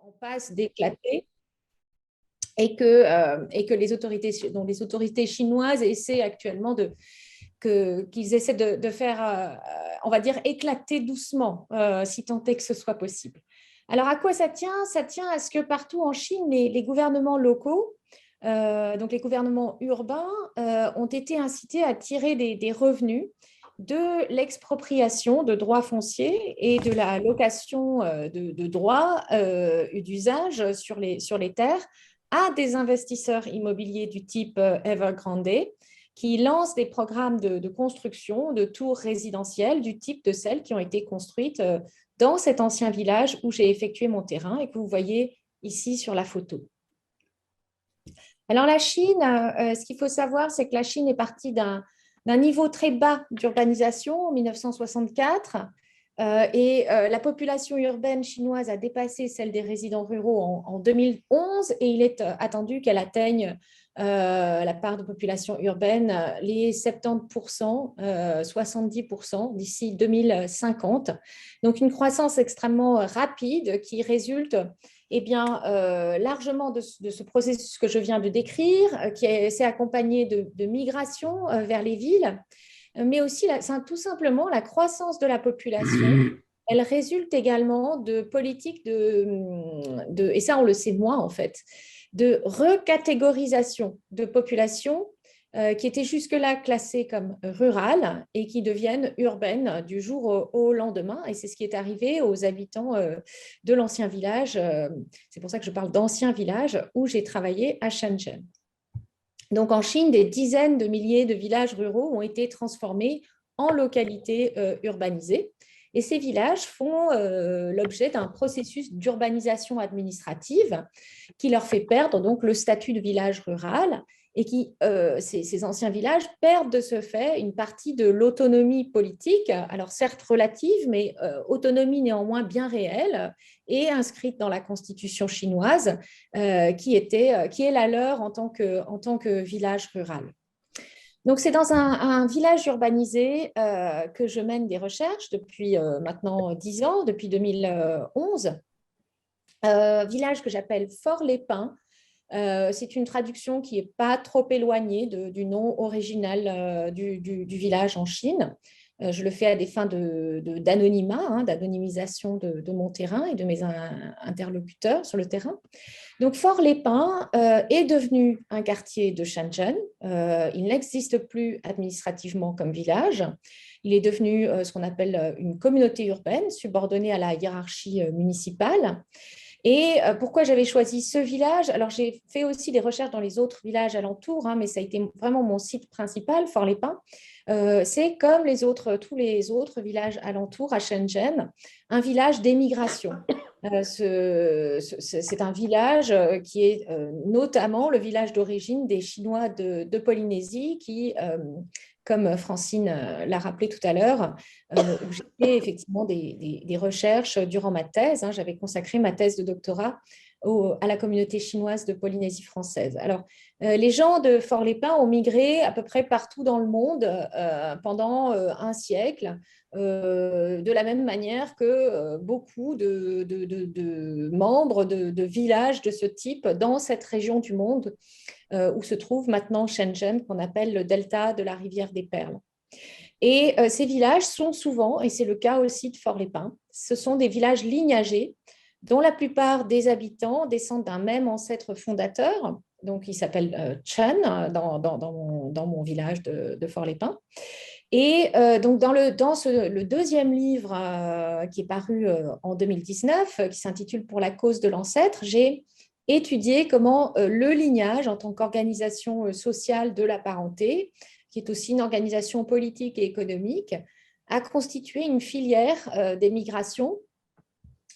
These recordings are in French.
en passe d'éclater et que les autorités chinoises essaient actuellement qu'ils essaient de faire, on va dire, éclater doucement, si tant est que ce soit possible. Alors, à quoi ça tient? Ça tient à ce que partout en Chine, les gouvernements locaux, donc les gouvernements urbains, ont été incités à tirer des revenus de l'expropriation de droits fonciers et de la location de droits d'usage sur les terres à des investisseurs immobiliers du type Evergrande qui lancent des programmes de construction de tours résidentielles du type de celles qui ont été construites dans cet ancien village où j'ai effectué mon terrain et que vous voyez ici sur la photo. Alors la Chine, ce qu'il faut savoir, c'est que la Chine est partie d'un niveau très bas d'urbanisation en 1964 et la population urbaine chinoise a dépassé celle des résidents ruraux en 2011 et il est attendu qu'elle atteigne la part de population urbaine, les 70%, 70% d'ici 2050. Donc une croissance extrêmement rapide qui résulte largement de ce processus que je viens de décrire, qui s'est accompagné de migration vers les villes, mais aussi tout simplement la croissance de la population. Elle résulte également de politiques et ça on le sait moins en fait, de recatégorisation de population qui étaient jusque-là classées comme rurales et qui deviennent urbaines du jour au lendemain. Et c'est ce qui est arrivé aux habitants de l'ancien village. C'est pour ça que je parle d'ancien village où j'ai travaillé à Shenzhen. Donc en Chine, des dizaines de milliers de villages ruraux ont été transformés en localités urbanisées. Et ces villages font l'objet d'un processus d'urbanisation administrative qui leur fait perdre donc le statut de village rural et ces anciens villages perdent de ce fait une partie de l'autonomie politique, alors certes relative, mais autonomie néanmoins bien réelle et inscrite dans la constitution chinoise qui est la leur en tant que village rural. Donc, c'est dans un village urbanisé que je mène des recherches depuis maintenant 10 ans, depuis 2011. Village que j'appelle Fort-les-Pins. C'est une traduction qui n'est pas trop éloignée du nom original du village en Chine. Je le fais à des fins d'anonymat, d'anonymisation de mon terrain et de mes interlocuteurs sur le terrain. Donc, Fort-les-Pins est devenu un quartier de Shenzhen. Il n'existe plus administrativement comme village. Il est devenu ce qu'on appelle une communauté urbaine subordonnée à la hiérarchie municipale. Et pourquoi j'avais choisi ce village? Alors, j'ai fait aussi des recherches dans les autres villages alentours, mais ça a été vraiment mon site principal, Fort-les-Pins. C'est comme tous les autres villages alentours à Shenzhen, un village d'émigration. C'est un village qui est notamment le village d'origine des Chinois de Polynésie qui, comme Francine l'a rappelé tout à l'heure, où j'ai fait effectivement des recherches durant ma thèse. J'avais consacré ma thèse de doctorat à la communauté chinoise de Polynésie française. Alors, les gens de Fort-les-Pins ont migré à peu près partout dans le monde pendant un siècle, de la même manière que beaucoup de membres de villages de ce type dans cette région du monde où se trouve maintenant Shenzhen, qu'on appelle le delta de la rivière des Perles. Et ces villages sont souvent, et c'est le cas aussi de Fort-les-Pins, ce sont des villages lignagés dont la plupart des habitants descendent d'un même ancêtre fondateur, donc il s'appelle Chen dans mon village de Fort-les-Pins. Et donc dans le deuxième livre qui est paru en 2019, qui s'intitule Pour la cause de l'ancêtre, j'ai étudié comment le lignage en tant qu'organisation sociale de la parenté, qui est aussi une organisation politique et économique, a constitué une filière des migrations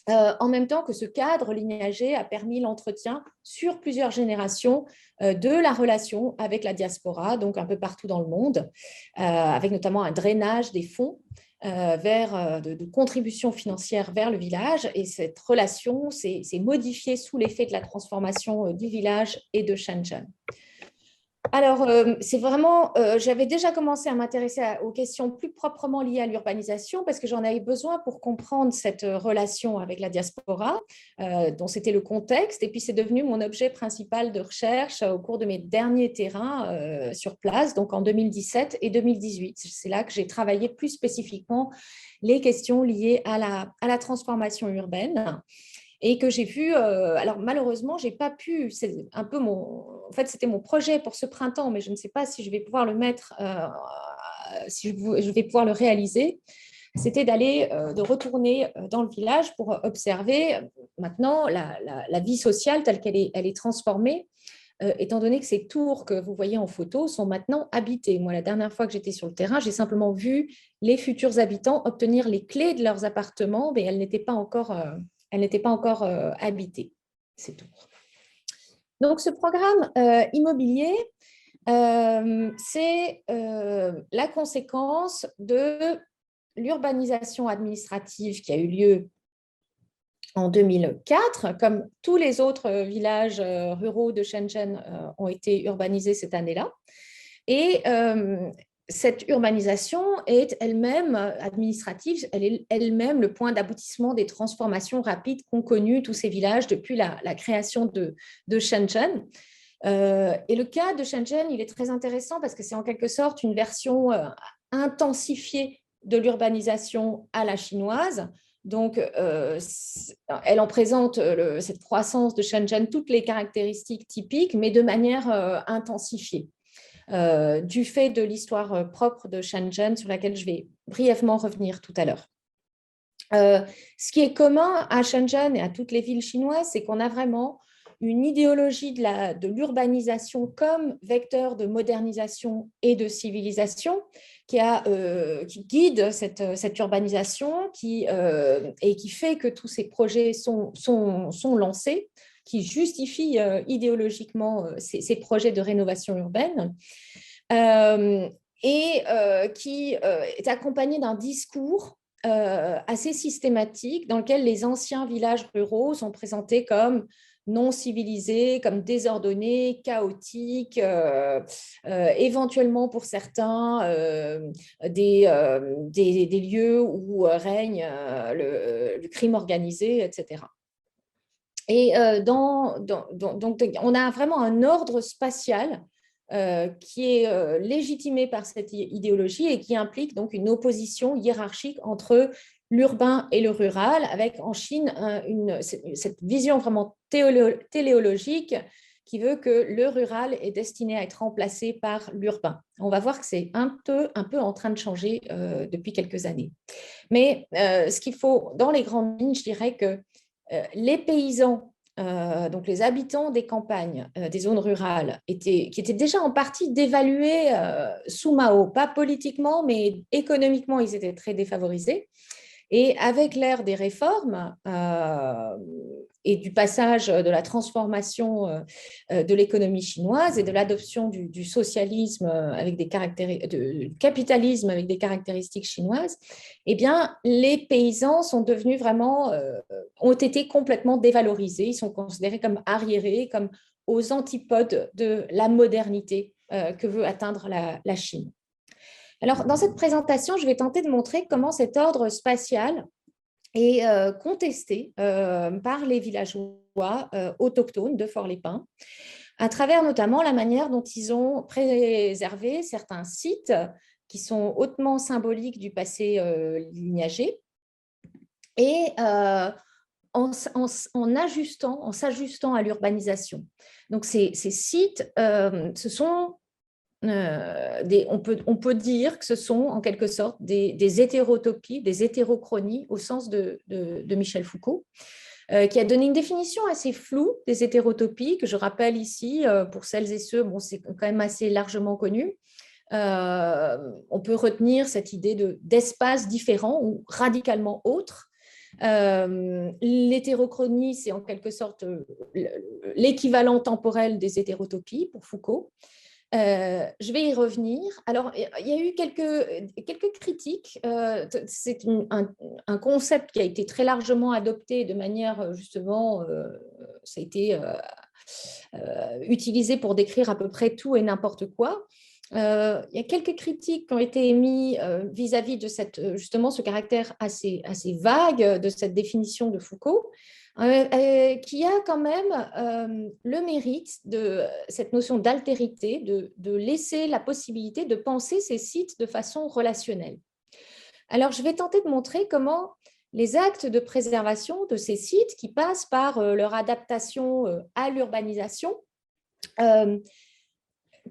en même temps que ce cadre lignagé a permis l'entretien sur plusieurs générations de la relation avec la diaspora, donc un peu partout dans le monde, avec notamment un drainage des fonds de contributions financières vers le village. Et cette relation s'est modifiée sous l'effet de la transformation du village et de Shenzhen. Alors, c'est vraiment, j'avais déjà commencé à m'intéresser aux questions plus proprement liées à l'urbanisation parce que j'en avais besoin pour comprendre cette relation avec la diaspora, dont c'était le contexte. Et puis, c'est devenu mon objet principal de recherche au cours de mes derniers terrains sur place, donc en 2017 et 2018. C'est là que j'ai travaillé plus spécifiquement les questions liées à la transformation urbaine et que j'ai vu, alors malheureusement, j'ai pas pu, c'est un peu en fait, c'était mon projet pour ce printemps, mais je ne sais pas si je vais pouvoir le mettre, si je vais pouvoir le réaliser, c'était d'aller, de retourner dans le village pour observer maintenant la vie sociale telle qu'elle est, elle est transformée, étant donné que ces tours que vous voyez en photo sont maintenant habitées. Moi, la dernière fois que j'étais sur le terrain, j'ai simplement vu les futurs habitants obtenir les clés de leurs appartements, mais elles n'étaient pas encore habitées, ces tours. Donc, ce programme immobilier, c'est la conséquence de l'urbanisation administrative qui a eu lieu en 2004, comme tous les autres villages ruraux de Shenzhen ont été urbanisés cette année-là. Et cette urbanisation est elle-même administrative, elle est elle-même le point d'aboutissement des transformations rapides qu'ont connues tous ces villages depuis la création de Shenzhen. Et le cas de Shenzhen, il est très intéressant parce que c'est en quelque sorte une version intensifiée de l'urbanisation à la chinoise. Donc, elle en présente cette croissance de Shenzhen, toutes les caractéristiques typiques, mais de manière intensifiée, du fait de l'histoire propre de Shenzhen, sur laquelle je vais brièvement revenir tout à l'heure. Ce qui est commun à Shenzhen et à toutes les villes chinoises, c'est qu'on a vraiment une idéologie de l'urbanisation comme vecteur de modernisation et de civilisation qui guide cette urbanisation et qui fait que tous ces projets sont lancés, qui justifient idéologiquement ces projets de rénovation urbaine. Qui est accompagné d'un discours assez systématique dans lequel les anciens villages ruraux sont présentés comme non civilisés, comme désordonnés, chaotiques, éventuellement pour certains des lieux où règne le crime organisé, etc. Et donc, on a vraiment un ordre spatial qui est légitimé par cette idéologie et qui implique donc une opposition hiérarchique entre l'urbain et le rural, avec en Chine cette vision vraiment téléologique qui veut que le rural est destiné à être remplacé par l'urbain. On va voir que c'est un peu en train de changer depuis quelques années. Mais ce qu'il faut, dans les grandes lignes, je dirais que les paysans, donc les habitants des campagnes, des zones rurales, qui étaient déjà en partie dévalués sous Mao, pas politiquement, mais économiquement, ils étaient très défavorisés. Et avec l'ère des réformes et du passage de la transformation de l'économie chinoise et de l'adoption du socialisme avec du capitalisme avec des caractéristiques chinoises, eh bien, les paysans sont devenus vraiment, ont été complètement dévalorisés. Ils sont considérés comme arriérés, comme aux antipodes de la modernité que veut atteindre la Chine. Alors, dans cette présentation, je vais tenter de montrer comment cet ordre spatial est contesté par les villageois autochtones de Fort-les-Pins, à travers notamment la manière dont ils ont préservé certains sites qui sont hautement symboliques du passé lignagé et en s'ajustant à l'urbanisation. Donc, ces sites, ce sont on peut dire que ce sont en quelque sorte des hétérotopies, des hétérochronies au sens de Michel Foucault, qui a donné une définition assez floue des hétérotopies, que je rappelle ici pour celles et ceux, bon, c'est quand même assez largement connu. On peut retenir cette idée d'espace différent ou radicalement autre. L'hétérochronie, c'est en quelque sorte l'équivalent temporel des hétérotopies pour Foucault. Je vais y revenir. Alors, il y a eu quelques critiques. C'est un concept qui a été très largement adopté de manière, justement, ça a été utilisé pour décrire à peu près tout et n'importe quoi. Il y a quelques critiques qui ont été émises vis-à-vis de justement ce caractère assez vague de cette définition de Foucault, qui a quand même le mérite de cette notion d'altérité, de laisser la possibilité de penser ces sites de façon relationnelle. Alors, je vais tenter de montrer comment les actes de préservation de ces sites, qui passent par leur adaptation à l'urbanisation,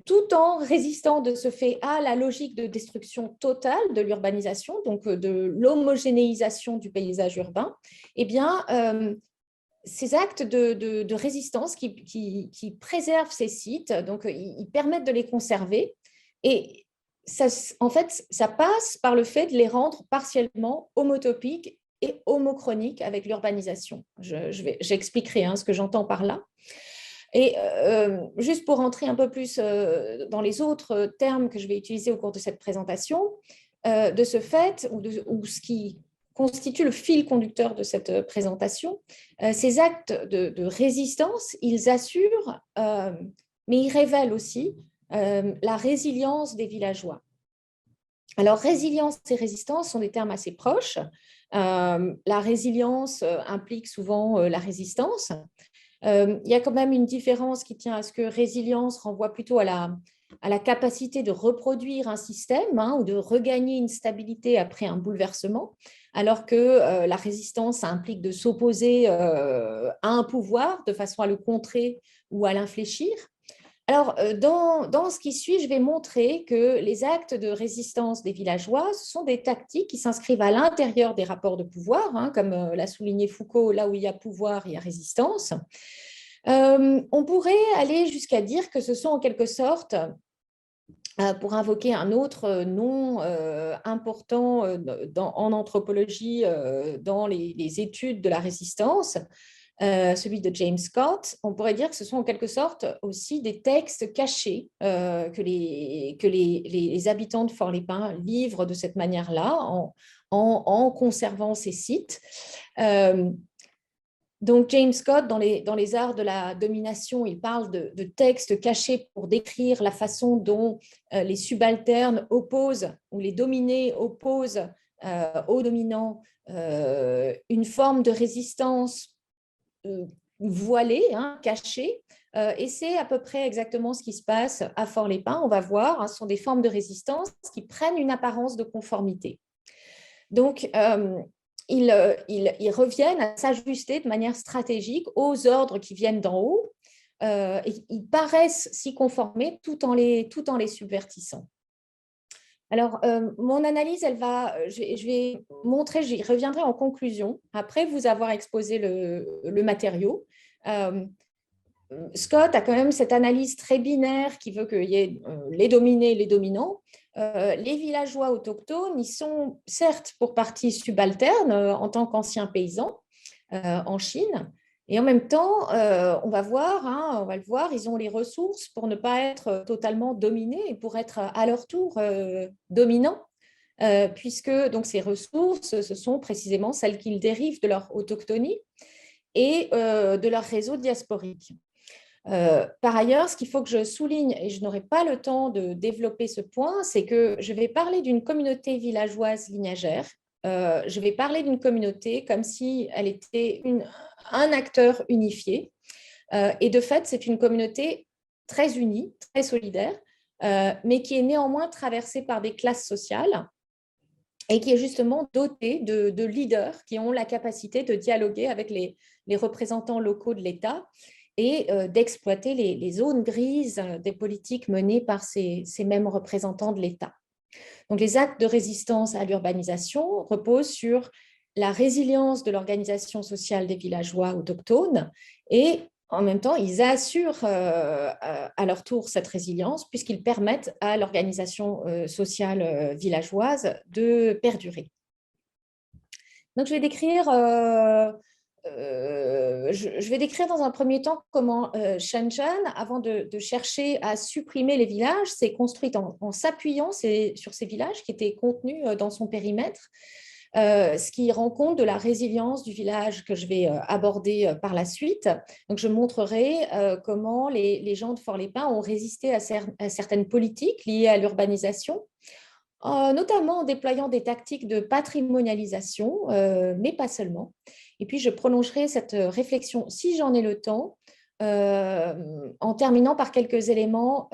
tout en résistant de ce fait à la logique de destruction totale de l'urbanisation, donc de l'homogénéisation du paysage urbain, eh bien, ces actes de résistance qui préservent ces sites, donc ils permettent de les conserver. Et ça, en fait, ça passe par le fait de les rendre partiellement homotopiques et homochroniques avec l'urbanisation. J'expliquerai ce que j'entends par là. Et juste pour rentrer un peu plus dans les autres termes que je vais utiliser au cours de cette présentation, de ce fait, ou ce qui constitue le fil conducteur de cette présentation, ces actes de résistance, ils assurent, mais ils révèlent aussi la résilience des villageois. Alors, résilience et résistance sont des termes assez proches. La résilience implique souvent la résistance. Il y a quand même une différence qui tient à ce que résilience renvoie plutôt à la capacité de reproduire un système ou de regagner une stabilité après un bouleversement, alors que la résistance, ça implique de s'opposer à un pouvoir de façon à le contrer ou à l'infléchir. Alors, dans ce qui suit, je vais montrer que les actes de résistance des villageois, ce sont des tactiques qui s'inscrivent à l'intérieur des rapports de pouvoir, comme l'a souligné Foucault, là où il y a pouvoir, il y a résistance. On pourrait aller jusqu'à dire que ce sont en quelque sorte, pour invoquer un autre nom important en anthropologie, dans les études de la résistance, celui de James Scott, on pourrait dire que ce sont en quelque sorte aussi des textes cachés que les habitants de Fort-les-Pins livrent de cette manière-là, en conservant ces sites. Donc, James Scott, dans les arts de la domination, il parle de textes cachés pour décrire la façon dont les subalternes opposent, ou les dominés opposent aux dominants une forme de résistance voilée, cachée. Et c'est à peu près exactement ce qui se passe à Fort-les-Pins. On va voir, ce sont des formes de résistance qui prennent une apparence de conformité. Donc, ils reviennent à s'ajuster de manière stratégique aux ordres qui viennent d'en haut. Ils paraissent s'y conformer tout en les subvertissant. Alors, mon analyse, je vais montrer, j'y reviendrai en conclusion, après vous avoir exposé le matériau. Scott a quand même cette analyse très binaire qui veut qu'il y ait les dominés et les dominants. Les villageois autochtones, ils sont certes pour partie subalternes en tant qu'anciens paysans en Chine, et en même temps, on va le voir, ils ont les ressources pour ne pas être totalement dominés et pour être à leur tour dominants, puisque donc, ces ressources, ce sont précisément celles qu'ils dérivent de leur autochtonie et de leur réseau diasporique. Par ailleurs, ce qu'il faut que je souligne, et je n'aurai pas le temps de développer ce point, c'est que je vais parler d'une communauté villageoise lignagère. Je vais parler d'une communauté comme si elle était un acteur unifié. Et de fait, c'est une communauté très unie, très solidaire, mais qui est néanmoins traversée par des classes sociales et qui est justement dotée de leaders qui ont la capacité de dialoguer avec les représentants locaux de l'État et d'exploiter les zones grises des politiques menées par ces mêmes représentants de l'État. Donc, les actes de résistance à l'urbanisation reposent sur la résilience de l'organisation sociale des villageois autochtones et en même temps, ils assurent à leur tour cette résilience puisqu'ils permettent à l'organisation sociale villageoise de perdurer. Donc, je vais décrire dans un premier temps comment Shenzhen, avant de chercher à supprimer les villages, s'est construite en s'appuyant sur ces villages qui étaient contenus dans son périmètre. ce qui rend compte de la résilience du village que je vais aborder par la suite. Donc, je montrerai comment les gens de Fort-les-Pins ont résisté à certaines politiques liées à l'urbanisation, notamment en déployant des tactiques de patrimonialisation, mais pas seulement. Et puis, je prolongerai cette réflexion, si j'en ai le temps, en terminant par quelques éléments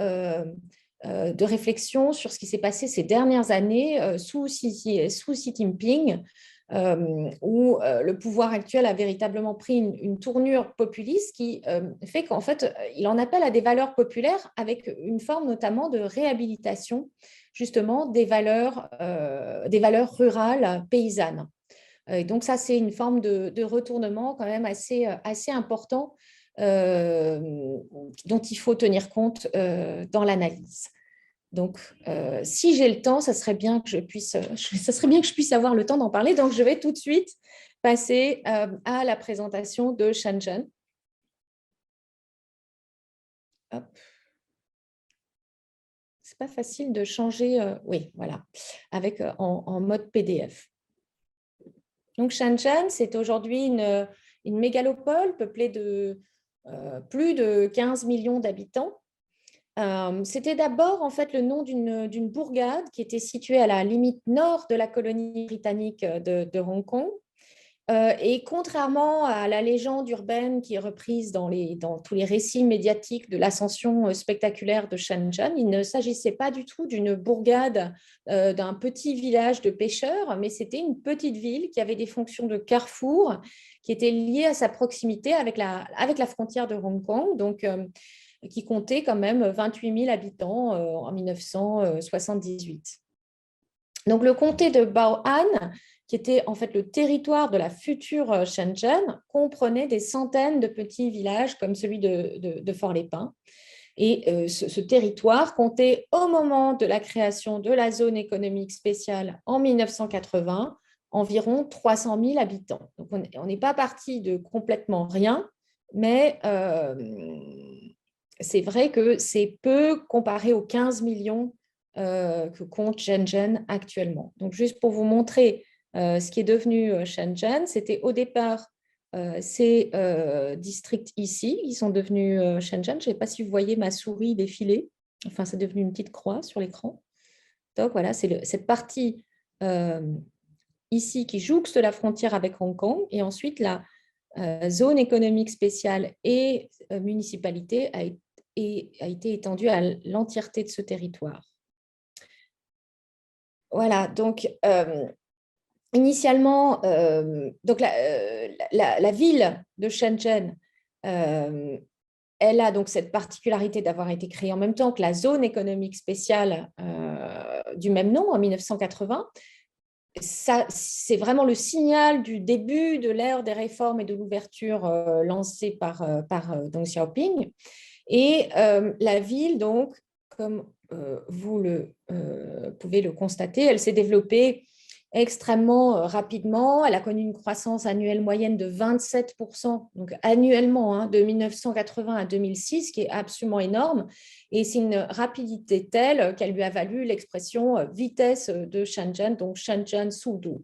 de réflexion sur ce qui s'est passé ces dernières années sous Xi Jinping, où le pouvoir actuel a véritablement pris une tournure populiste qui fait qu'en fait, il en appelle à des valeurs populaires avec une forme notamment de réhabilitation justement des valeurs rurales paysannes. Et donc ça, c'est une forme de retournement quand même assez important dont il faut tenir compte dans l'analyse. Donc, si j'ai le temps, ça serait bien que je puisse avoir le temps d'en parler. Donc, je vais tout de suite passer à la présentation de Shenzhen. Hop. C'est pas facile de changer, oui, voilà, avec en mode PDF. Donc, Shenzhen, c'est aujourd'hui une mégalopole peuplée de plus de 15 millions d'habitants. C'était d'abord en fait le nom d'une bourgade qui était située à la limite nord de la colonie britannique de Hong Kong. Et contrairement à la légende urbaine qui est reprise dans tous les récits médiatiques de l'ascension spectaculaire de Shenzhen, il ne s'agissait pas du tout d'une bourgade, d'un petit village de pêcheurs, mais c'était une petite ville qui avait des fonctions de carrefour, qui était liée à sa proximité avec la frontière de Hong Kong, donc qui comptait quand même 28 000 habitants en 1978. Donc le comté de Bao'an, qui était en fait le territoire de la future Shenzhen, comprenait des centaines de petits villages comme celui de Fort-les-Pins. Et ce territoire comptait au moment de la création de la zone économique spéciale en 1980 environ 300 000 habitants. Donc on n'est pas parti de complètement rien, mais c'est vrai que c'est peu comparé aux 15 millions que compte Shenzhen actuellement. Donc juste pour vous montrer ce qui est devenu Shenzhen, c'était au départ ces districts ici, qui sont devenus Shenzhen. Je ne sais pas si vous voyez ma souris défiler. Enfin, c'est devenu une petite croix sur l'écran. Donc voilà, c'est cette partie ici qui jouxte la frontière avec Hong Kong. Et ensuite, la zone économique spéciale et municipalité a été étendue à l'entièreté de ce territoire. Voilà, donc initialement, donc la ville de Shenzhen, elle a donc cette particularité d'avoir été créée en même temps que la zone économique spéciale du même nom en 1980. Ça, c'est vraiment le signal du début de l'ère des réformes et de l'ouverture lancée par Deng Xiaoping. Et la ville, donc, comme vous pouvez le constater, elle s'est développée extrêmement rapidement. Elle a connu une croissance annuelle moyenne de 27%, donc annuellement, de 1980 à 2006, qui est absolument énorme. Et c'est une rapidité telle qu'elle lui a valu l'expression vitesse de Shenzhen, donc Shenzhen Sudu.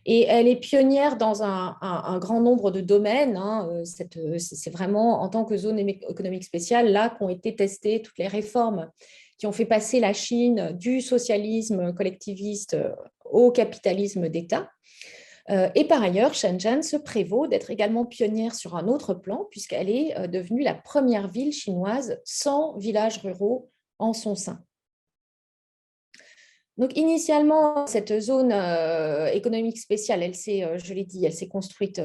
Et elle est pionnière dans un grand nombre de domaines. C'est vraiment en tant que zone économique spéciale là qu'ont été testées toutes les réformes qui ont fait passer la Chine du socialisme collectiviste au capitalisme d'État. Et par ailleurs, Shenzhen se prévaut d'être également pionnière sur un autre plan, puisqu'elle est devenue la première ville chinoise sans villages ruraux en son sein. Donc, initialement, cette zone économique spéciale, je l'ai dit, elle s'est construite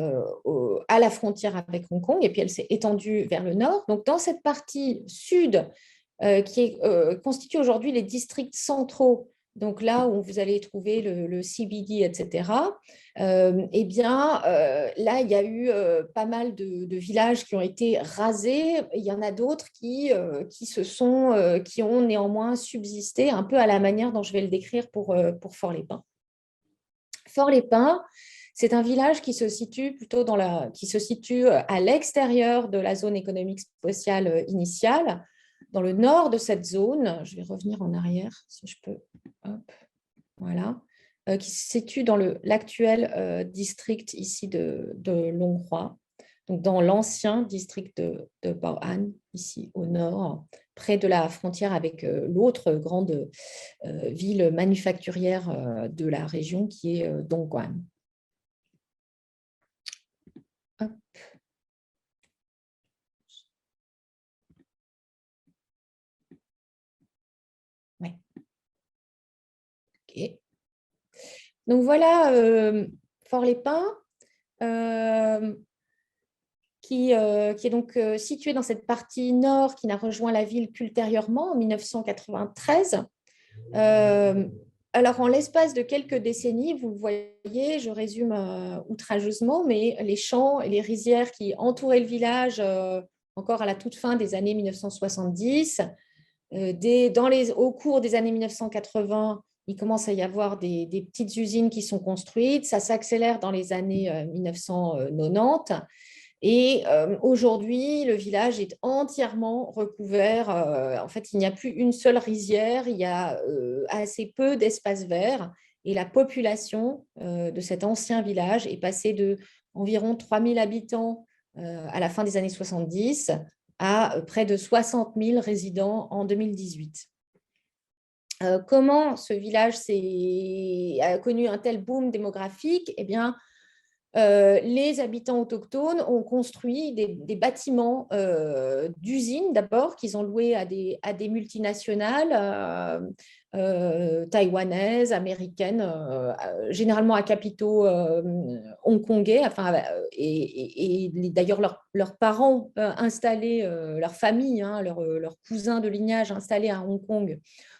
à la frontière avec Hong Kong et puis elle s'est étendue vers le nord. Donc, dans cette partie sud qui constitue aujourd'hui les districts centraux, donc là où vous allez trouver le CBD, etc., eh bien, là, il y a eu pas mal de villages qui ont été rasés. Il y en a d'autres qui ont néanmoins subsisté un peu à la manière dont je vais le décrire pour Fort-les-Pins. Fort-les-Pins, c'est un village qui se situe à l'extérieur de la zone économique spéciale initiale, dans le nord de cette zone. Je vais revenir en arrière, si je peux. Hop, voilà. qui se situe dans l'actuel district ici de Longhua, donc dans l'ancien district de Bao'an, ici au nord, près de la frontière avec l'autre grande ville manufacturière de la région qui est Dongguan. Hop. Ouais. Ok. Donc voilà, Fort-les-Pins, qui est donc situé dans cette partie nord qui n'a rejoint la ville qu'ultérieurement en 1993. Alors, en l'espace de quelques décennies, vous le voyez, je résume outrageusement, mais les champs et les rizières qui entouraient le village encore à la toute fin des années 1970, au cours des années 1980, il commence à y avoir des petites usines qui sont construites, ça s'accélère dans les années 1990. Et aujourd'hui, le village est entièrement recouvert. En fait, il n'y a plus une seule rizière, il y a assez peu d'espaces verts. Et la population de cet ancien village est passée de environ 3000 habitants à la fin des années 70 à près de 60 000 résidents en 2018. Comment ce village a connu un tel boom démographique? Eh bien, les habitants autochtones ont construit des bâtiments d'usines d'abord qu'ils ont loués à des multinationales taïwanaises, américaines, généralement à capitaux hongkongais. Enfin, et d'ailleurs, leurs parents installés, leur famille, hein, leurs cousins de lignage installés à Hong Kong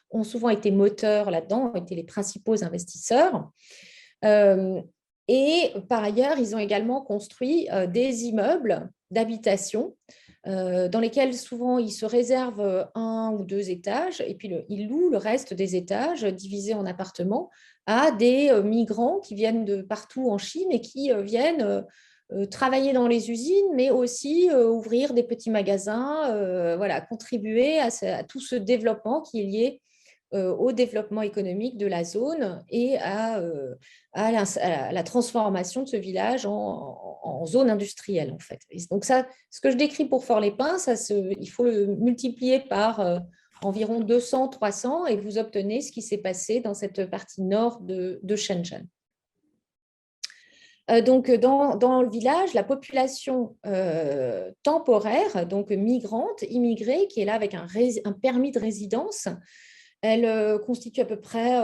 ont souvent été moteurs là-dedans, ont été les principaux investisseurs. Et par ailleurs, ils ont également construit des immeubles d'habitation dans lesquels souvent ils se réservent un ou deux étages et puis ils louent le reste des étages divisés en appartements à des migrants qui viennent de partout en Chine et qui viennent travailler dans les usines, mais aussi ouvrir des petits magasins, voilà, contribuer à tout ce développement qui est lié au développement économique de la zone et à la transformation de ce village en zone industrielle, en fait. Et donc ça, ce que je décris pour Fort-les-Pins, il faut le multiplier par environ 200, 300 et vous obtenez ce qui s'est passé dans cette partie nord de Shenzhen. Donc, dans le village, la population temporaire, donc migrante, immigrée, qui est là avec un permis de résidence, elle constitue à peu près,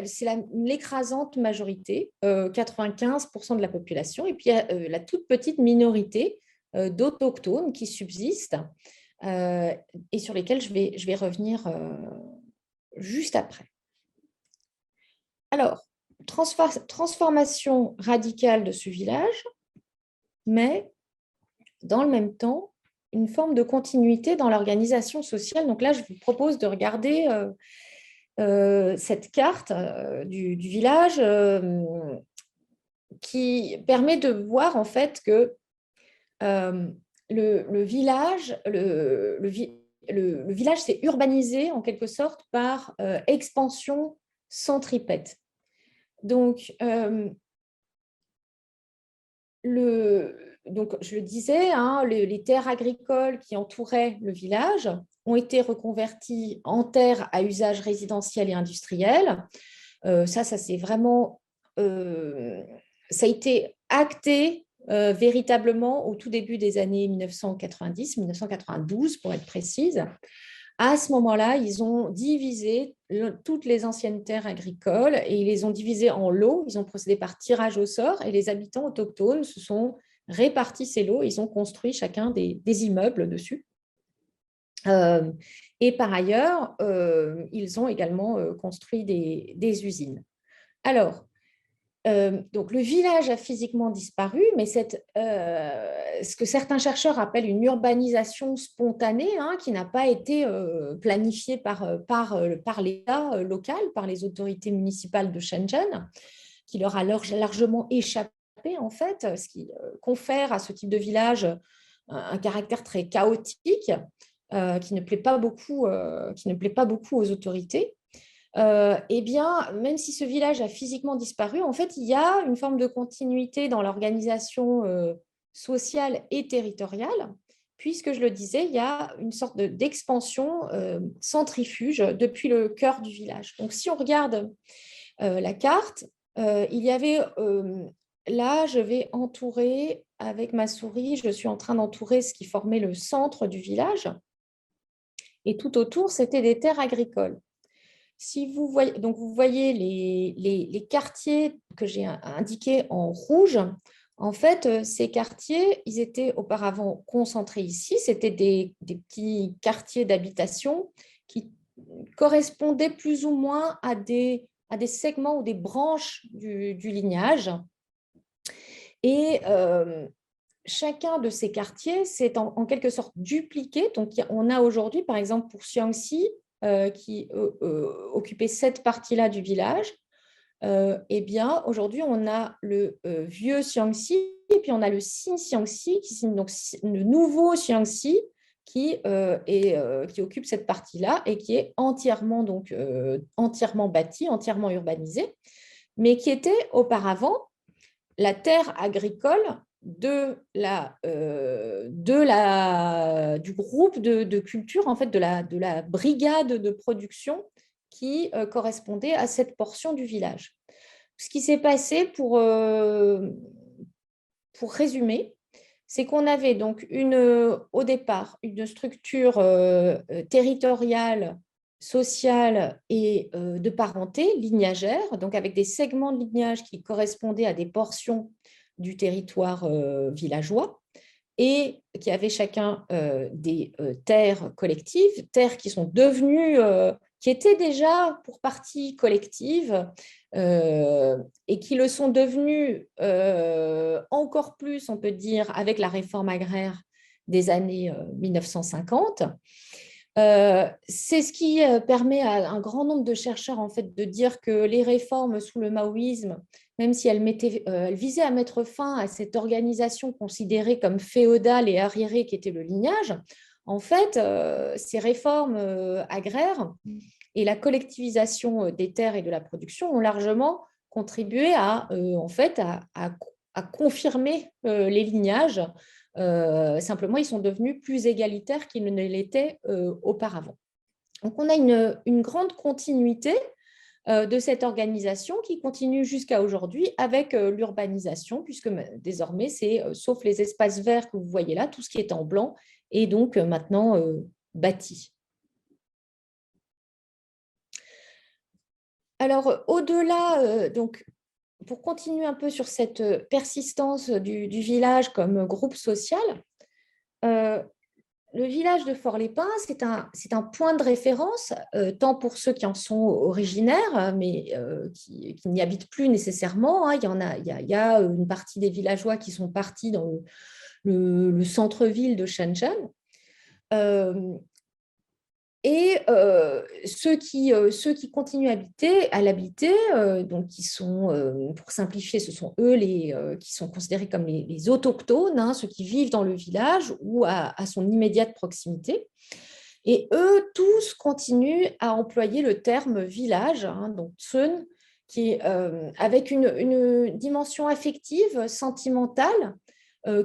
c'est l'écrasante majorité, 95% de la population, et puis il y a la toute petite minorité d'autochtones qui subsistent et sur lesquels je vais revenir juste après. Alors, transformation radicale de ce village, mais dans le même temps, une forme de continuité dans l'organisation sociale. Donc là, je vous propose de regarder cette carte du village qui permet de voir en fait que le village, le village s'est urbanisé en quelque sorte par expansion centripète. Donc, donc, je le disais, hein, les terres agricoles qui entouraient le village ont été reconverties en terres à usage résidentiel et industriel. Ça c'est vraiment, ça a été acté véritablement au tout début des années 1990, 1992 pour être précise. À ce moment-là, ils ont divisé toutes les anciennes terres agricoles et ils les ont divisées en lots. Ils ont procédé par tirage au sort et les habitants autochtones se sont répartis ces lots. Ils ont construit chacun des immeubles dessus. Et par ailleurs, ils ont également construit des usines. Alors, donc le village a physiquement disparu, mais ce que certains chercheurs appellent une urbanisation spontanée, hein, qui n'a pas été planifiée par l'État local, par les autorités municipales de Shenzhen, qui leur a largement échappé en fait, ce qui confère à ce type de village un caractère très chaotique qui ne plaît pas beaucoup aux autorités. eh bien, même si ce village a physiquement disparu, en fait, il y a une forme de continuité dans l'organisation sociale et territoriale, puisque, je le disais, il y a une sorte d'expansion centrifuge depuis le cœur du village. Donc, si on regarde la carte, il y avait, là, je vais entourer avec ma souris, je suis en train d'entourer ce qui formait le centre du village, et tout autour, c'était des terres agricoles. Si vous voyez, donc vous voyez les quartiers que j'ai indiqués en rouge, en fait, ces quartiers, ils étaient auparavant concentrés ici. C'était des petits quartiers d'habitation qui correspondaient plus ou moins à des segments ou des branches du lignage. Et chacun de ces quartiers s'est en quelque sorte dupliqué. Donc, on a aujourd'hui, par exemple, pour Xiangxi, qui occupait cette partie-là du village, eh bien, aujourd'hui, on a le vieux Xiangxi et puis on a le Xinxiangxi, qui signe donc le nouveau Xiangxi, qui occupe cette partie-là et qui est entièrement, donc, entièrement bâti, entièrement urbanisé, mais qui était auparavant la terre agricole du groupe de culture, en fait, de la brigade de production qui correspondait à cette portion du village. Ce qui s'est passé, pour résumer, c'est qu'on avait donc au départ une structure territoriale, sociale et de parenté lignagère, donc avec des segments de lignage qui correspondaient à des portions du territoire villageois et qui avaient chacun des terres collectives, terres qui sont devenues, qui étaient déjà pour partie collectives et qui le sont devenues encore plus, on peut dire, avec la réforme agraire des années 1950. C'est ce qui permet à un grand nombre de chercheurs en fait, de dire que les réformes sous le maoïsme, même si elles visaient à mettre fin à cette organisation considérée comme féodale et arriérée qui était le lignage, en fait, ces réformes agraires et la collectivisation des terres et de la production ont largement contribué en fait, à confirmer les lignages. Simplement, ils sont devenus plus égalitaires qu'ils ne l'étaient auparavant. Donc, on a une grande continuité de cette organisation qui continue jusqu'à aujourd'hui avec l'urbanisation, puisque désormais, c'est, sauf les espaces verts que vous voyez là, tout ce qui est en blanc est donc maintenant bâti. Alors, au-delà, donc, pour continuer un peu sur cette persistance du village comme groupe social, le village de Fort-les-Pins, c'est un point de référence, tant pour ceux qui en sont originaires, mais qui n'y habitent plus nécessairement, hein. Il y a une partie des villageois qui sont partis dans le centre-ville de Shenzhen. Et ceux qui continuent à l'habiter, donc qui sont, pour simplifier, ce sont eux qui sont considérés comme les autochtones, hein, ceux qui vivent dans le village ou à son immédiate proximité. Et eux, tous continuent à employer le terme village, hein, donc tsun, avec une dimension affective, sentimentale,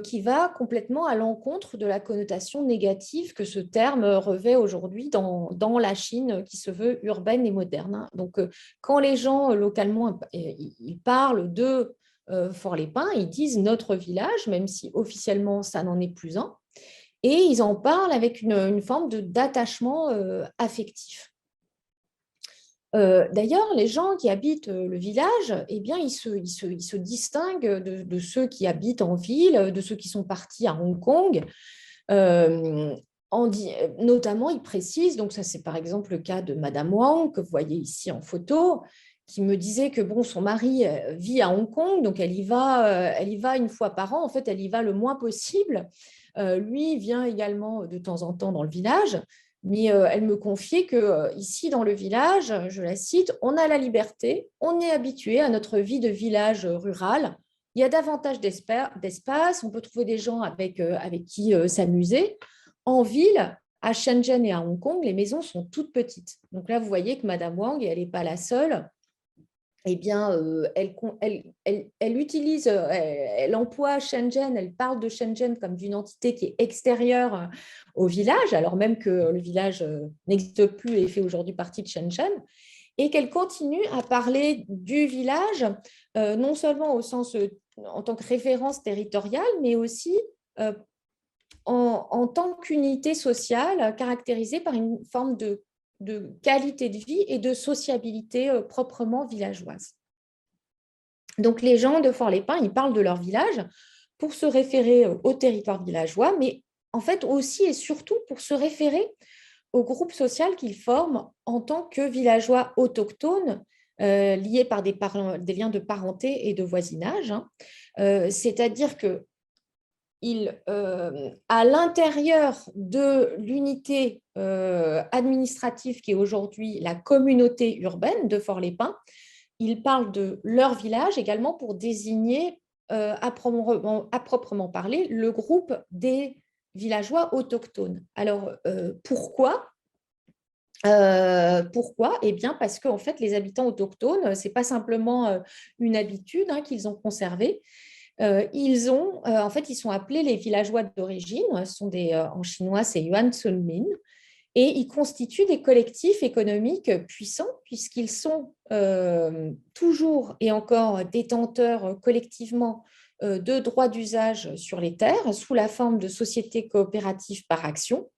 qui va complètement à l'encontre de la connotation négative que ce terme revêt aujourd'hui dans la Chine qui se veut urbaine et moderne, hein. Donc, quand les gens localement ils parlent de Fort-les-Pins, ils disent notre village, même si officiellement ça n'en est plus un, et ils en parlent avec une forme d'attachement affectif. D'ailleurs, les gens qui habitent le village, eh bien, ils se distinguent de ceux qui habitent en ville, de ceux qui sont partis à Hong Kong. Euh, Notamment, ils précisent, donc ça c'est par exemple le cas de Madame Wang, que vous voyez ici en photo, qui me disait que bon, son mari vit à Hong Kong, donc elle y va une fois par an, en fait elle y va le moins possible. Lui vient également de temps en temps dans le village, mais elle me confiait que ici dans le village, je la cite, on a la liberté, on est habitué à notre vie de village rural. Il y a davantage d'espace, on peut trouver des gens avec qui s'amuser. En ville, à Shenzhen et à Hong Kong, les maisons sont toutes petites. Donc là, vous voyez que Madame Wang, elle n'est pas la seule. Eh bien, elle utilise, elle emploie Shenzhen, elle parle de Shenzhen comme d'une entité qui est extérieure au village, alors même que le village n'existe plus et fait aujourd'hui partie de Shenzhen, et qu'elle continue à parler du village, non seulement au sens en tant que référence territoriale, mais aussi en tant qu'unité sociale caractérisée par une forme de qualité de vie et de sociabilité proprement villageoise. Donc, les gens de Fort-les-Pins, ils parlent de leur village pour se référer au territoire villageois, mais en fait aussi et surtout pour se référer au groupe social qu'ils forment en tant que villageois autochtones, liés par des liens de parenté et de voisinage. C'est-à-dire que à l'intérieur de l'unité administrative qui est aujourd'hui la communauté urbaine de Fort-les-Pins, ils parlent de leur village également pour désigner à proprement parler le groupe des villageois autochtones. Alors, pourquoi Eh bien, parce qu'en fait, les habitants autochtones, ce n'est pas simplement une habitude qu'ils ont conservée. En fait, ils sont appelés les villageois d'origine. En chinois, c'est Yuan Sunmin. Et ils constituent des collectifs économiques puissants puisqu'ils sont toujours et encore détenteurs collectivement de droits d'usage sur les terres sous la forme de sociétés coopératives par action.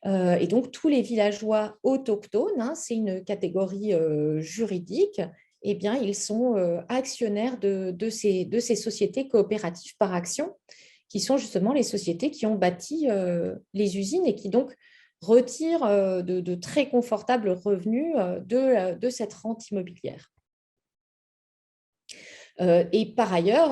Et donc, tous les villageois autochtones, c'est une catégorie juridique, eh bien, ils sont actionnaires de ces sociétés coopératives par action, qui sont justement les sociétés qui ont bâti les usines et qui donc retirent de très confortables revenus de cette rente immobilière. Et par ailleurs,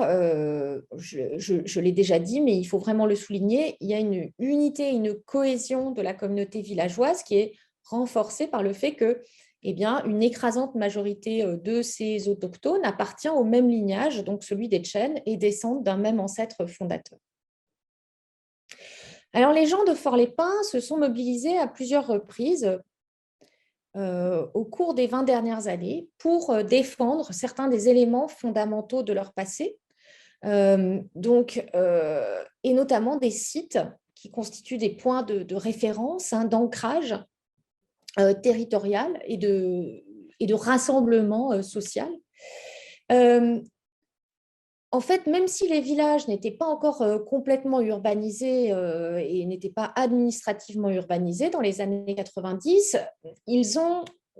je l'ai déjà dit, mais il faut vraiment le souligner, il y a une unité, une cohésion de la communauté villageoise qui est renforcée par le fait que, eh bien, une écrasante majorité de ces autochtones appartient au même lignage, donc celui des Chen, et descendent d'un même ancêtre fondateur. Alors, les gens de Fort-les-Pins se sont mobilisés à plusieurs reprises au cours des 20 dernières années pour défendre certains des éléments fondamentaux de leur passé, et notamment des sites qui constituent des points de référence, d'ancrage territorial et de rassemblement social. En fait, même si les villages n'étaient pas encore complètement urbanisés et n'étaient pas administrativement urbanisés dans les années 90,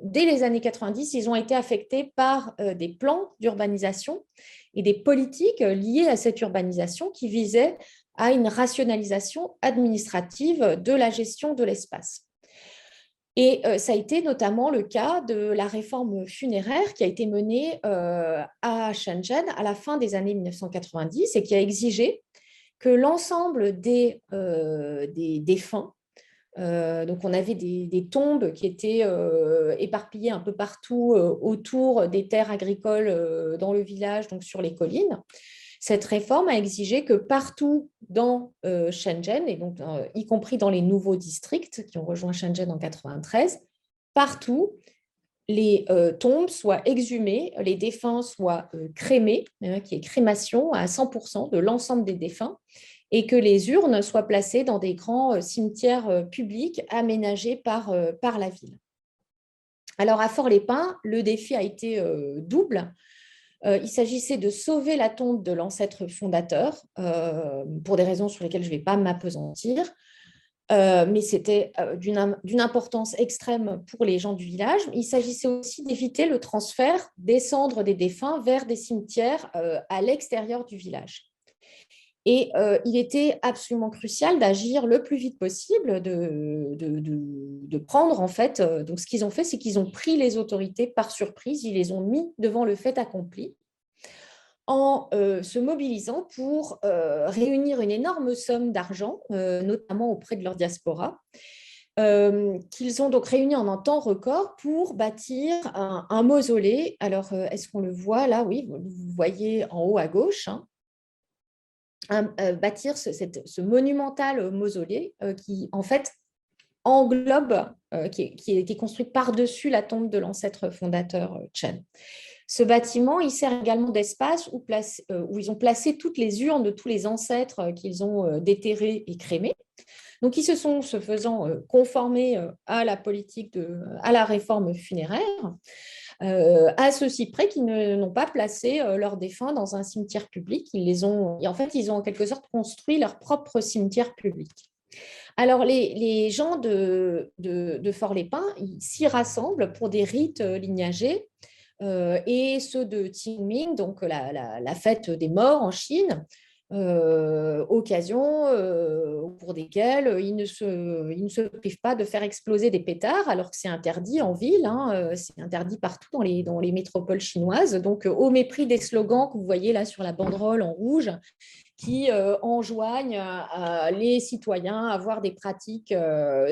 dès les années 90, ils ont été affectés par des plans d'urbanisation et des politiques liées à cette urbanisation qui visaient à une rationalisation administrative de la gestion de l'espace. Et ça a été notamment le cas de la réforme funéraire qui a été menée à Shenzhen à la fin des années 1990 et qui a exigé que l'ensemble des défunts, donc on avait des tombes qui étaient éparpillées un peu partout autour des terres agricoles dans le village, donc sur les collines. Cette réforme a exigé que partout dans Shenzhen, et donc y compris dans les nouveaux districts qui ont rejoint Shenzhen en 1993, partout, les tombes soient exhumées, les défunts soient crémés, qu'il y ait crémation à 100% de l'ensemble des défunts, et que les urnes soient placées dans des grands cimetières publics aménagés par la ville. Alors, à Fort-les-Pins, le défi a été double. Il s'agissait de sauver la tombe de l'ancêtre fondateur, pour des raisons sur lesquelles je ne vais pas m'appesantir, mais c'était d'une importance extrême pour les gens du village. Il s'agissait aussi d'éviter le transfert des cendres des défunts vers des cimetières à l'extérieur du village. Et il était absolument crucial d'agir le plus vite possible, de prendre en fait. Donc, ce qu'ils ont fait, c'est qu'ils ont pris les autorités par surprise, ils les ont mis devant le fait accompli en se mobilisant pour réunir une énorme somme d'argent, notamment auprès de leur diaspora, qu'ils ont donc réuni en un temps record pour bâtir un mausolée. Alors, est-ce qu'on le voit là? Oui, vous voyez en haut à gauche, bâtir ce monumental mausolée qui, en fait, englobe, qui est construit par-dessus la tombe de l'ancêtre fondateur Chen. Ce bâtiment, il sert également d'espace où ils ont placé toutes les urnes de tous les ancêtres qu'ils ont déterrés et crémés. Donc, ils se sont, se faisant conformer à la politique, à la réforme funéraire, à ceci près qu'ils n'ont pas placé leurs défunts dans un cimetière public. Et en fait, ils ont en quelque sorte construit leur propre cimetière public. Alors, les gens de Fort-les-Pins s'y rassemblent pour des rites lignagés, et ceux de Qingming, donc la fête des morts en Chine, occasion au cours desquelles ils ne se privent pas de faire exploser des pétards, alors que c'est interdit en ville, hein, c'est interdit partout dans les métropoles chinoises, donc au mépris des slogans que vous voyez là sur la banderole en rouge, qui enjoignent les citoyens à avoir des pratiques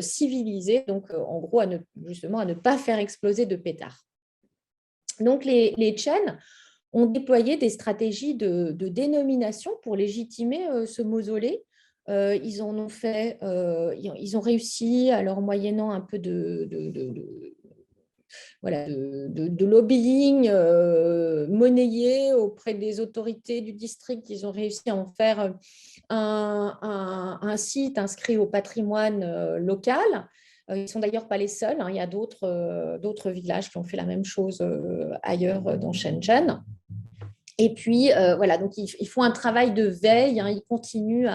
civilisées, donc en gros justement à ne pas faire exploser de pétards. Donc les Chen ont déployé des stratégies de dénomination pour légitimer ce mausolée. Ils ont réussi, alors moyennant un peu de lobbying monnayé auprès des autorités du district, ils ont réussi à en faire un site inscrit au patrimoine local. Ils ne sont d'ailleurs pas les seuls, hein. Il y a d'autres villages qui ont fait la même chose ailleurs dans Shenzhen. Et puis, voilà, donc ils font un travail de veille, hein. Ils continuent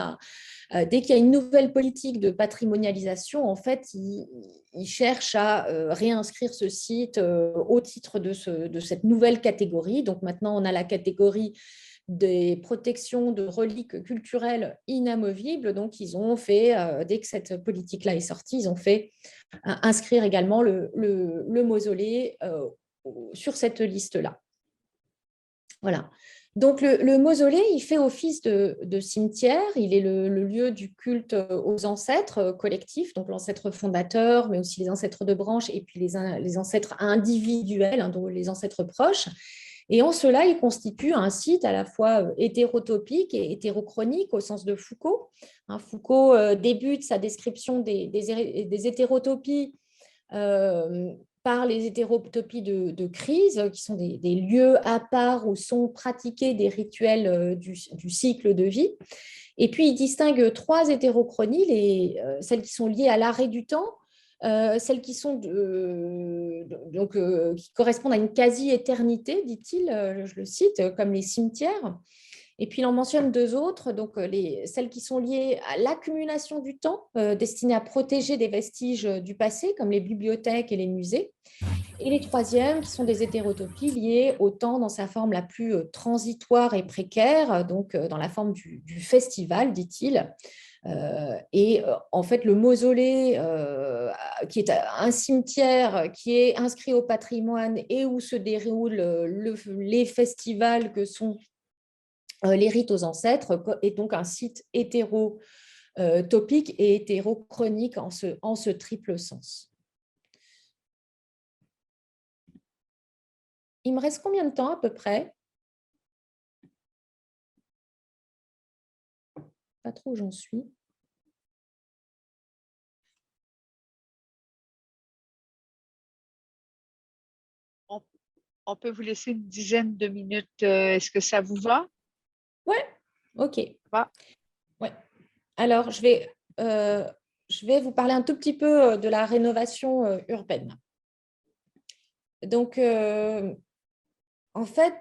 dès qu'il y a une nouvelle politique de patrimonialisation, en fait, ils cherchent à réinscrire ce site au titre de cette nouvelle catégorie. Donc maintenant, on a la catégorie des protections de reliques culturelles inamovibles. Donc, ils ont fait, dès que cette politique-là est sortie, ils ont fait inscrire également le mausolée sur cette liste-là. Voilà. Donc, le mausolée, il fait office de cimetière. Il est le lieu du culte aux ancêtres collectifs, donc l'ancêtre fondateur, mais aussi les ancêtres de branche et puis les ancêtres individuels, hein, donc les ancêtres proches. Et en cela, il constitue un site à la fois hétérotopique et hétérochronique au sens de Foucault. Hein, Foucault débute sa description des hétérotopies par les hétérotopies de crise, qui sont des lieux à part où sont pratiqués des rituels du cycle de vie. Et puis, il distingue trois hétérochronies, celles qui sont liées à l'arrêt du temps, celles qui sont qui correspondent à une quasi-éternité, dit-il, je le cite, comme les cimetières. Et puis, il en mentionne deux autres, donc celles qui sont liées à l'accumulation du temps, destinées à protéger des vestiges du passé, comme les bibliothèques et les musées. Et les troisièmes, qui sont des hétérotopies liées au temps dans sa forme la plus transitoire et précaire, donc dans la forme du festival, dit-il. En fait, le mausolée, qui est un cimetière qui est inscrit au patrimoine et où se déroulent les festivals que sont les rites aux ancêtres, est donc un site hétérotopique et hétérochronique en ce triple sens. Il me reste combien de temps à peu près? Pas trop où j'en suis. On peut vous laisser une dizaine de minutes. Est-ce que ça vous va? Ouais, ok. Va. Ouais. Alors, je vais vous parler un tout petit peu de la rénovation urbaine. Donc, en fait,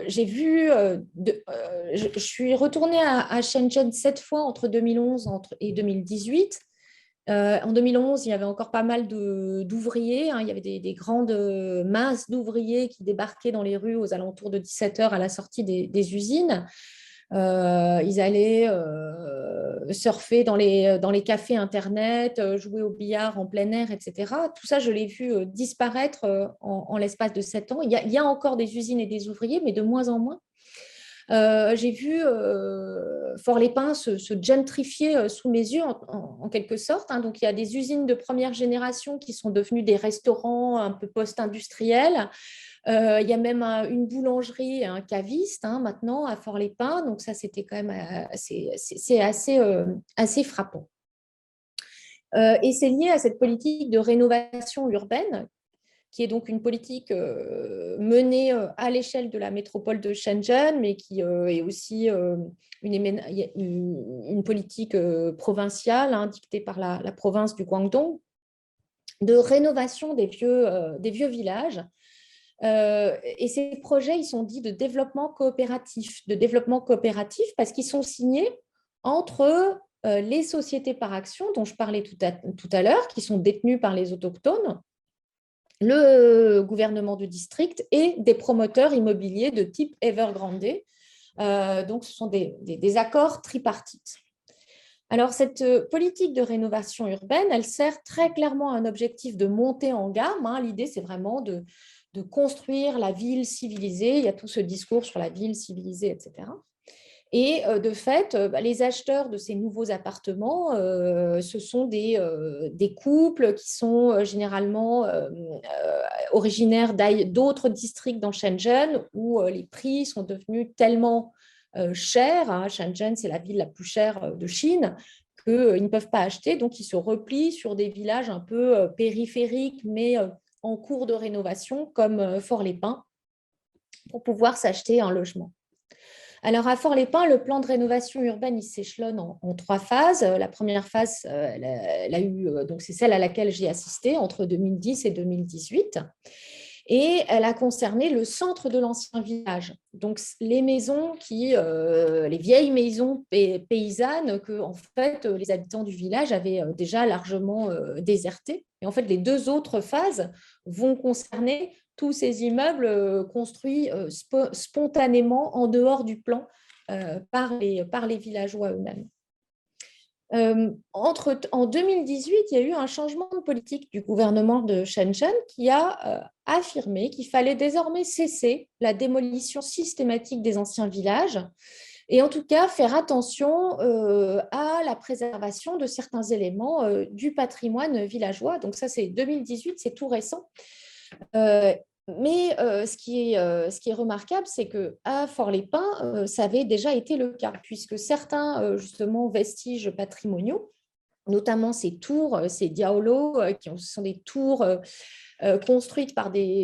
j'ai vu, je suis retournée à Shenzhen 7 fois entre 2011 et 2018. En 2011, il y avait encore pas mal d'ouvriers, hein. Il y avait des grandes masses d'ouvriers qui débarquaient dans les rues aux alentours de 17 heures à la sortie des usines. Ils allaient surfer dans les cafés Internet, jouer au billard en plein air, etc. Tout ça, je l'ai vu disparaître en l'espace de 7 ans. Il y a encore des usines et des ouvriers, mais de moins en moins. J'ai vu Fort-les-Pins se gentrifier sous mes yeux en quelque sorte, hein. Donc, il y a des usines de première génération qui sont devenues des restaurants un peu post-industriels. Il y a même une boulangerie, un caviste, hein, maintenant à Fort-les-Pins. Donc ça, c'était quand même assez frappant. Et c'est lié à cette politique de rénovation urbaine, qui est donc une politique menée à l'échelle de la métropole de Shenzhen, mais qui est aussi une politique provinciale, hein, dictée par la province du Guangdong, de rénovation des vieux villages. Et ces projets, ils sont dits de développement coopératif parce qu'ils sont signés entre les sociétés par action dont je parlais tout à l'heure, qui sont détenues par les autochtones, le gouvernement du district et des promoteurs immobiliers de type Evergrande. Donc, ce sont des accords tripartites. Alors, cette politique de rénovation urbaine, elle sert très clairement à un objectif de montée en gamme, hein. L'idée, c'est vraiment de construire la ville civilisée. Il y a tout ce discours sur la ville civilisée, etc. Et de fait, les acheteurs de ces nouveaux appartements, ce sont des couples qui sont généralement originaires d'autres districts dans Shenzhen, où les prix sont devenus tellement chers, hein. Shenzhen, c'est la ville la plus chère de Chine, qu'ils ne peuvent pas acheter. Donc, ils se replient sur des villages un peu périphériques, mais en cours de rénovation, comme Fort-les-Pins, pour pouvoir s'acheter un logement. Alors, à Fort-les-Pins, le plan de rénovation urbaine, il s'échelonne en 3 phases. La première phase, donc c'est celle à laquelle j'ai assisté entre 2010 et 2018. Et elle a concerné le centre de l'ancien village. Donc, les maisons les vieilles maisons paysannes que, en fait, les habitants du village avaient déjà largement désertées. Et en fait, les 2 autres phases vont concerner tous ces immeubles construits spontanément en dehors du plan par les villageois eux-mêmes. En 2018, il y a eu un changement de politique du gouvernement de Shenzhen qui a affirmé qu'il fallait désormais cesser la démolition systématique des anciens villages et en tout cas faire attention à la préservation de certains éléments du patrimoine villageois. Donc ça, c'est 2018, c'est tout récent. Mais ce qui est remarquable, c'est qu'à Fort-les-Pins, ça avait déjà été le cas, puisque certains justement vestiges patrimoniaux, notamment ces tours, ces diaolos, qui sont des tours construites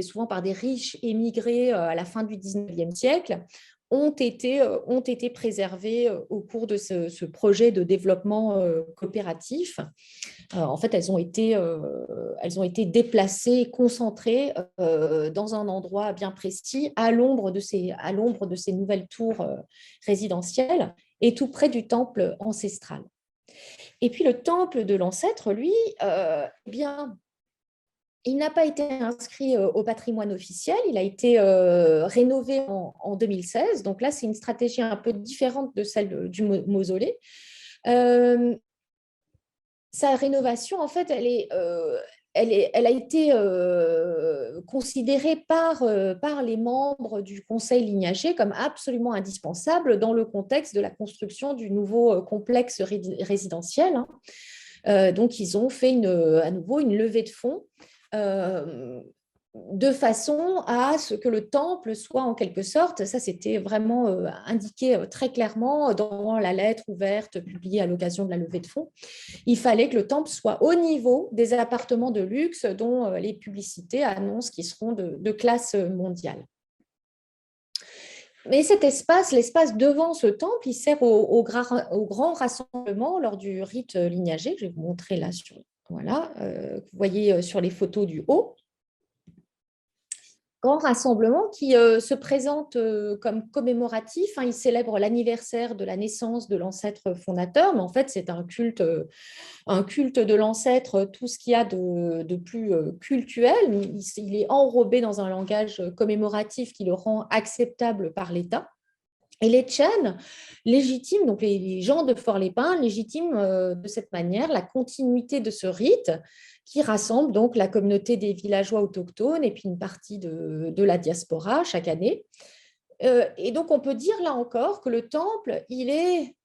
souvent par des riches émigrés à la fin du 19e siècle, ont été préservées au cours de ce projet de développement coopératif. En fait, elles ont été déplacées, concentrées dans un endroit bien précis, à l'ombre de ces nouvelles tours résidentielles et tout près du temple ancestral. Et puis le temple de l'ancêtre, lui, bien, il n'a pas été inscrit au patrimoine officiel, il a été rénové en 2016. Donc là, c'est une stratégie un peu différente de celle du mausolée. Sa rénovation, en fait, elle a été considérée par les membres du conseil lignagé comme absolument indispensable dans le contexte de la construction du nouveau complexe résidentiel, hein. Donc, ils ont fait à nouveau une levée de fonds de façon à ce que le temple soit en quelque sorte, ça c'était vraiment indiqué très clairement dans la lettre ouverte publiée à l'occasion de la levée de fonds, il fallait que le temple soit au niveau des appartements de luxe dont les publicités annoncent qu'ils seront de classe mondiale. Mais cet espace, l'espace devant ce temple, il sert au grand rassemblement lors du rite lignagé. Je vais vous montrer là, voilà, vous voyez sur les photos du haut. Grand rassemblement qui se présente comme commémoratif, hein. Il célèbre l'anniversaire de la naissance de l'ancêtre fondateur, mais en fait, c'est un culte de l'ancêtre, tout ce qu'il y a de plus cultuel. Il est enrobé dans un langage commémoratif qui le rend acceptable par l'État. Et les Tchènes légitiment, donc les gens de Fort-les-Pins légitiment de cette manière la continuité de ce rite qui rassemble donc la communauté des villageois autochtones et puis une partie de la diaspora chaque année. Et donc on peut dire là encore que le temple, il est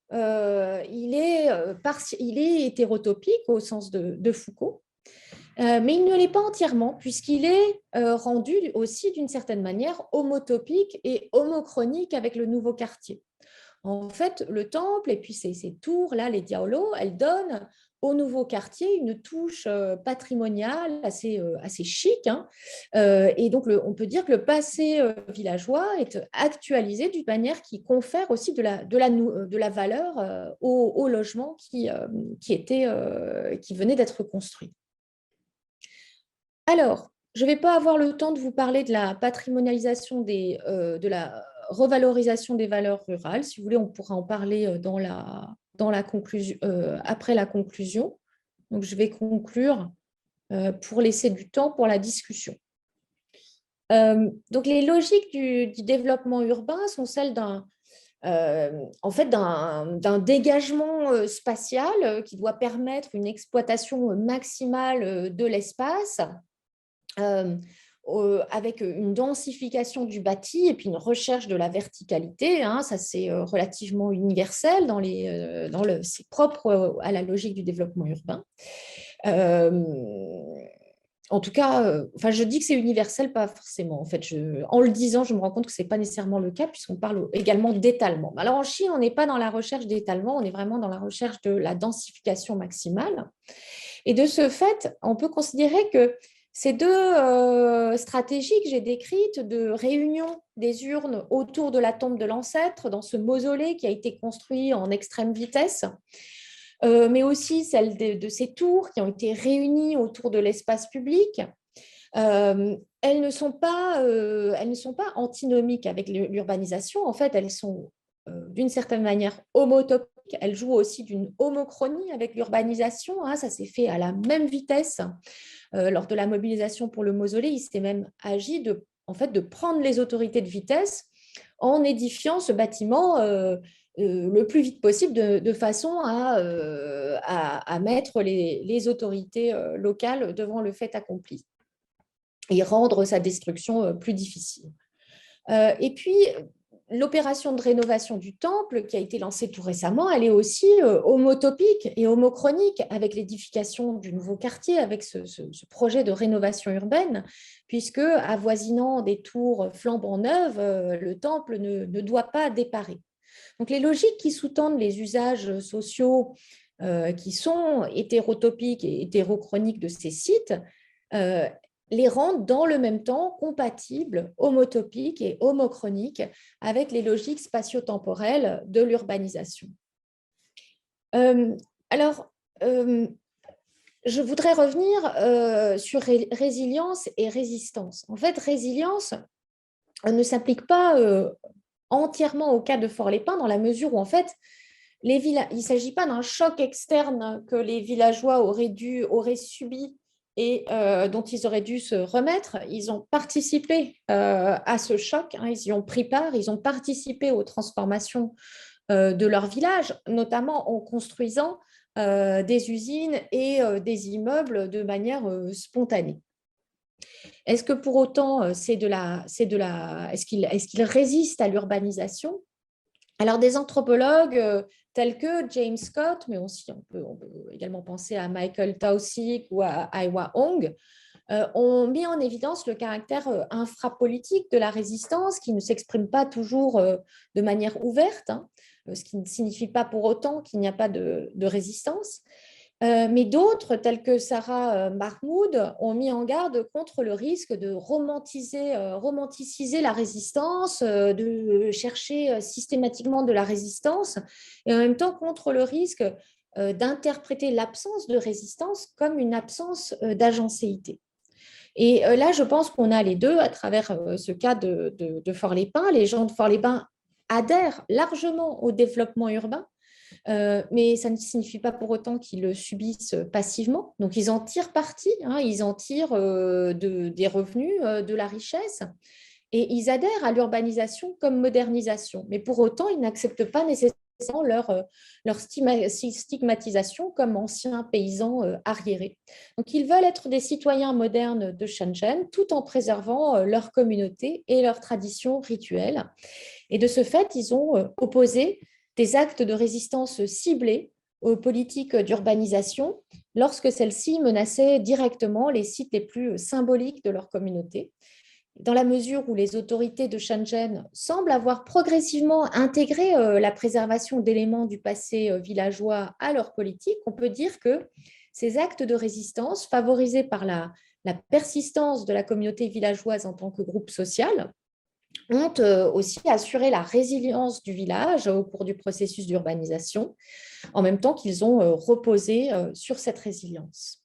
hétérotopique au sens de Foucault. Mais il ne l'est pas entièrement, puisqu'il est rendu aussi d'une certaine manière homotopique et homochronique avec le nouveau quartier. En fait, le temple et puis ces tours-là, les diaolos, elles donnent au nouveau quartier une touche patrimoniale assez chic, hein. Et donc, on peut dire que le passé villageois est actualisé d'une manière qui confère aussi de la valeur au logement qui venait d'être construit. Alors, je ne vais pas avoir le temps de vous parler de la patrimonialisation de la revalorisation des valeurs rurales. Si vous voulez, on pourra en parler dans la conclusion, après la conclusion. Donc, je vais conclure pour laisser du temps pour la discussion. Donc, les logiques du développement urbain sont celles en fait, d'un dégagement spatial qui doit permettre une exploitation maximale de l'espace, avec une densification du bâti et puis une recherche de la verticalité, hein. Ça, c'est relativement universel c'est propre à la logique du développement urbain. En tout cas, enfin, je dis que c'est universel, pas forcément. En fait, en le disant, je me rends compte que ce n'est pas nécessairement le cas, puisqu'on parle également d'étalement. Alors, en Chine, on n'est pas dans la recherche d'étalement, on est vraiment dans la recherche de la densification maximale. Et de ce fait, on peut considérer que ces deux stratégies que j'ai décrites de réunion des urnes autour de la tombe de l'ancêtre, dans ce mausolée qui a été construit en extrême vitesse, mais aussi celle de ces tours qui ont été réunies autour de l'espace public, elles ne sont pas antinomiques avec l'urbanisation. En fait, elles sont d'une certaine manière homotopiques. Elles jouent aussi d'une homochronie avec l'urbanisation, hein. Ça s'est fait à la même vitesse. Lors de la mobilisation pour le mausolée, il s'est même agi en fait, de prendre les autorités de vitesse en édifiant ce bâtiment le plus vite possible, de façon à mettre les autorités locales devant le fait accompli et rendre sa destruction plus difficile. Et puis, l'opération de rénovation du temple qui a été lancée tout récemment, elle est aussi homotopique et homochronique avec l'édification du nouveau quartier, avec ce projet de rénovation urbaine, puisque avoisinant des tours flambant neuves, le temple ne doit pas déparer. Donc, les logiques qui sous-tendent les usages sociaux qui sont hétérotopiques et hétérochroniques de ces sites les rendent dans le même temps compatibles, homotopiques et homochroniques avec les logiques spatio-temporelles de l'urbanisation. Alors, je voudrais revenir sur résilience et résistance. En fait, résilience ne s'applique pas entièrement au cas de Fort-les-Pins, dans la mesure où, en fait, il ne s'agit pas d'un choc externe que les villageois auraient subi et dont ils auraient dû se remettre. Ils ont participé à ce choc, hein, ils y ont pris part, ils ont participé aux transformations de leur village, notamment en construisant des usines et des immeubles de manière spontanée. Est-ce que pour autant, est-ce qu'ils résistent à l'urbanisation? Alors, des anthropologues tels que James Scott, mais aussi on peut également penser à Michael Taussig ou à Aiwa Hong, ont mis en évidence le caractère infrapolitique de la résistance qui ne s'exprime pas toujours de manière ouverte, hein, ce qui ne signifie pas pour autant qu'il n'y a pas de résistance. Mais d'autres, tels que Sarah Mahmoud, ont mis en garde contre le risque de romanticiser la résistance, de chercher systématiquement de la résistance, et en même temps contre le risque d'interpréter l'absence de résistance comme une absence d'agencéité. Et là, je pense qu'on a les deux à travers ce cas de Fort-les-Pins. Les gens de Fort-les-Pins adhèrent largement au développement urbain, mais ça ne signifie pas pour autant qu'ils le subissent passivement. Donc, ils en tirent parti, hein, ils en tirent des revenus, de la richesse, et ils adhèrent à l'urbanisation comme modernisation. Mais pour autant, ils n'acceptent pas nécessairement leur stigmatisation comme anciens paysans arriérés. Donc, ils veulent être des citoyens modernes de Shenzhen tout en préservant leur communauté et leurs traditions rituelles. Et de ce fait, ils ont opposé des actes de résistance ciblés aux politiques d'urbanisation lorsque celles-ci menaçaient directement les sites les plus symboliques de leur communauté. dans la mesure où les autorités de Shenzhen semblent avoir progressivement intégré la préservation d'éléments du passé villageois à leur politique, on peut dire que ces actes de résistance, favorisés par la persistance de la communauté villageoise en tant que groupe social, ont aussi assuré la résilience du village au cours du processus d'urbanisation, en même temps qu'ils ont reposé sur cette résilience.